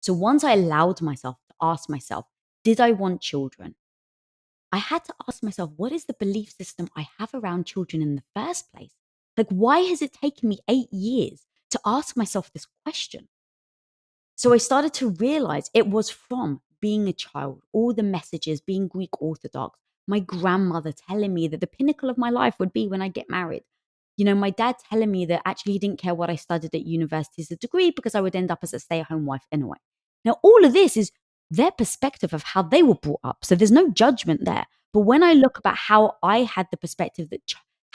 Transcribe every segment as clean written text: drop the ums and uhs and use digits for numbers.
So once I allowed myself to ask myself, did I want children? I had to ask myself, what is the belief system I have around children in the first place? Like, why has it taken me 8 years to ask myself this question? So I started to realize it was from being a child, all the messages, being Greek Orthodox, my grandmother telling me that the pinnacle of my life would be when I get married. My dad telling me that actually he didn't care what I studied at university as a degree because I would end up as a stay-at-home wife anyway. Now, all of this is their perspective of how they were brought up. So there's no judgment there. But when I look about how I had the perspective that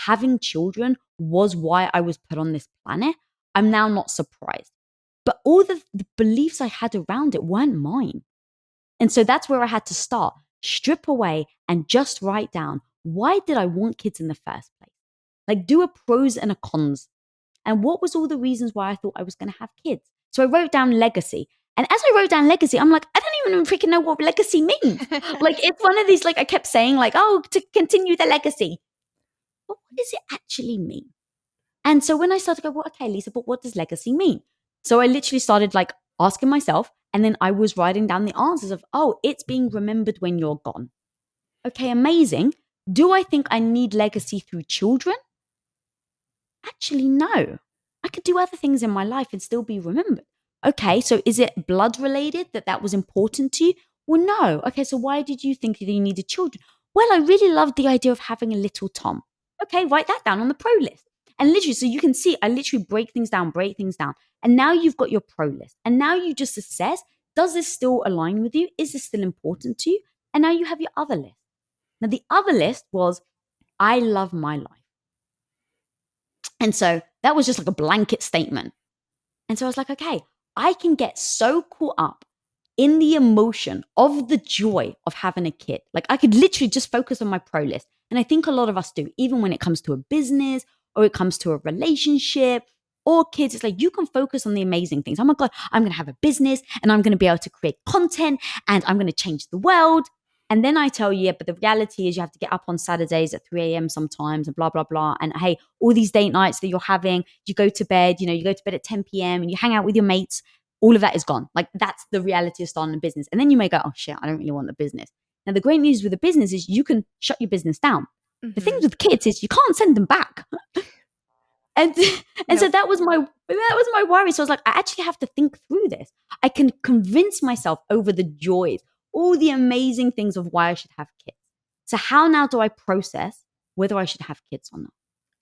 having children was why I was put on this planet, I'm now not surprised. But all the beliefs I had around it weren't mine. And so that's where I had to start, strip away and just write down, why did I want kids in the first place? Like, do a pros and a cons. And what was all the reasons why I thought I was going to have kids? So I wrote down legacy. And as I wrote down legacy, I'm like, I don't even freaking know what legacy means. Like, it's one of these, like, I kept saying, like, oh, to continue the legacy. But what does it actually mean? And so when I started to go, well, okay, Lisa, but what does legacy mean? So I literally started like asking myself, and then I was writing down the answers of, oh, it's being remembered when you're gone. Okay, amazing. Do I think I need legacy through children? Actually, no. I could do other things in my life and still be remembered. Okay, so is it blood related that was important to you? Well, no. Okay, so why did you think that you needed children? Well, I really loved the idea of having a little Tom. Okay, write that down on the pro list. And literally, so you can see, I literally break things down. And now you've got your pro list. And now you just assess, does this still align with you? Is this still important to you? And now you have your other list. Now, the other list was, I love my life. And so that was just like a blanket statement. And so I was like, okay, I can get so caught up in the emotion of the joy of having a kid. Like, I could literally just focus on my pro list. And I think a lot of us do, even when it comes to a business or it comes to a relationship or kids. It's like, you can focus on the amazing things. Oh my God, I'm going to have a business and I'm going to be able to create content and I'm going to change the world. And then I tell you, yeah, but the reality is you have to get up on Saturdays at 3 a.m. sometimes and blah, blah, blah. And hey, all these date nights that you're having, you go to bed, you go to bed at 10 p.m. and you hang out with your mates. All of that is gone. Like, that's the reality of starting a business. And then you may go, oh shit, I don't really want the business. Now, the great news with the business is you can shut your business down. Mm-hmm. The thing with kids is you can't send them back. And so that was my worry. So I was like, I actually have to think through this. I can convince myself over the joys, all the amazing things of why I should have kids. So how now do I process whether I should have kids or not?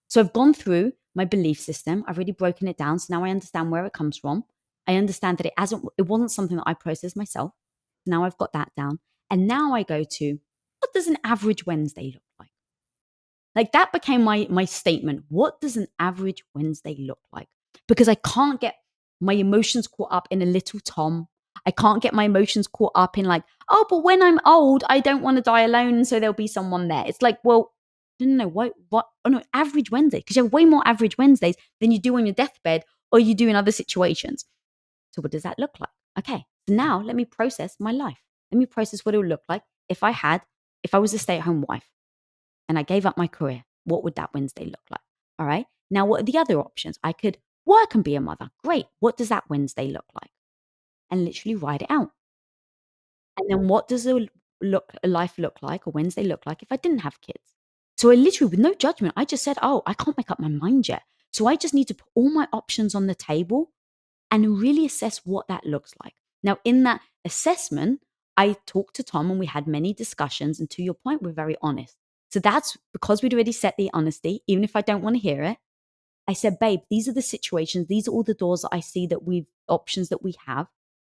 So I've gone through my belief system. I've really broken it down. So now I understand where it comes from. I understand that it wasn't something that I processed myself. Now I've got that down. And now I go to, what does an average Wednesday look like? Like, that became my statement. What does an average Wednesday look like? Because I can't get my emotions caught up in a little Tom. I can't get my emotions caught up in like, oh, but when I'm old, I don't want to die alone, so there'll be someone there. It's like, well, no, what? Oh no, average Wednesday, because you have way more average Wednesdays than you do on your deathbed or you do in other situations. So what does that look like? Okay, so now let me process my life. Let me process what it would look like if I was a stay-at-home wife and I gave up my career. What would that Wednesday look like? All right. Now, what are the other options? I could work and be a mother. Great. What does that Wednesday look like? And literally write it out. And then what does a life look like, a Wednesday look like if I didn't have kids? So I literally, with no judgment, I just said, oh, I can't make up my mind yet. So I just need to put all my options on the table and really assess what that looks like. Now, in that assessment, I talked to Tom and we had many discussions. And to your point, we're very honest. So that's because we'd already set the honesty, even if I don't want to hear it. I said, babe, these are the situations. These are all the doors that I see options that we have.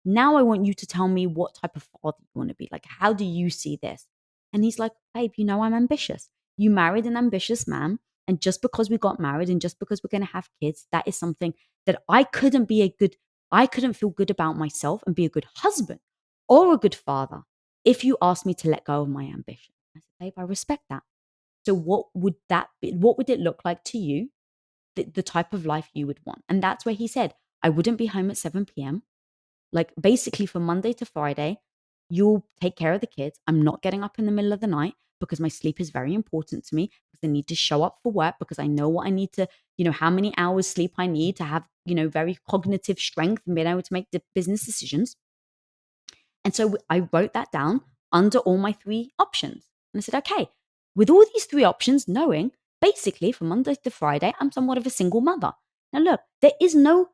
Now I want you to tell me what type of father you want to be. Like, how do you see this? And he's like, babe, I'm ambitious. You married an ambitious man. And just because we got married and just because we're going to have kids, that is something that I couldn't feel good about myself and be a good husband or a good father if you asked me to let go of my ambition. I said, babe, I respect that. So what would that be? What would it look like to you? The type of life you would want. And that's where he said, I wouldn't be home at 7 p.m. Like, basically from Monday to Friday, you'll take care of the kids. I'm not getting up in the middle of the night because my sleep is very important to me, because I need to show up for work, because I know what I need to, how many hours sleep I need to have, very cognitive strength and being able to make the business decisions. And so I wrote that down under all my 3 options. And I said, okay, with all these 3 options, knowing basically from Monday to Friday, I'm somewhat of a single mother. Now, look, there is no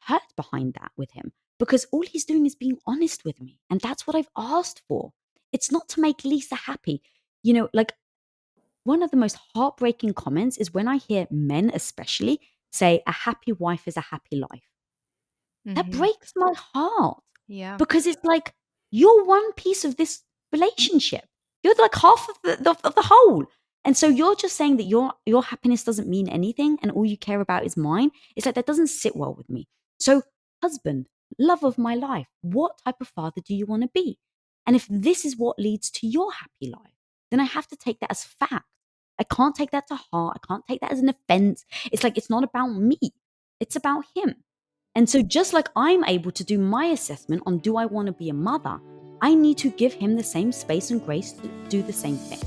hurt behind that with him because all he's doing is being honest with me. And that's what I've asked for. It's not to make Lisa happy. Like one of the most heartbreaking comments is when I hear men, especially, say, a happy wife is a happy life. That Mm-hmm. breaks my heart Yeah. because it's like you're one piece of this relationship. You're like half of the whole. And so you're just saying that your happiness doesn't mean anything and all you care about is mine. It's like that doesn't sit well with me. So, husband, love of my life, what type of father do you want to be? And if this is what leads to your happy life, then I have to take that as fact. I can't take that to heart. I can't take that as an offense. It's like it's not about me. It's about him. And so, just like I'm able to do my assessment on do I want to be a mother, I need to give him the same space and grace to do the same thing.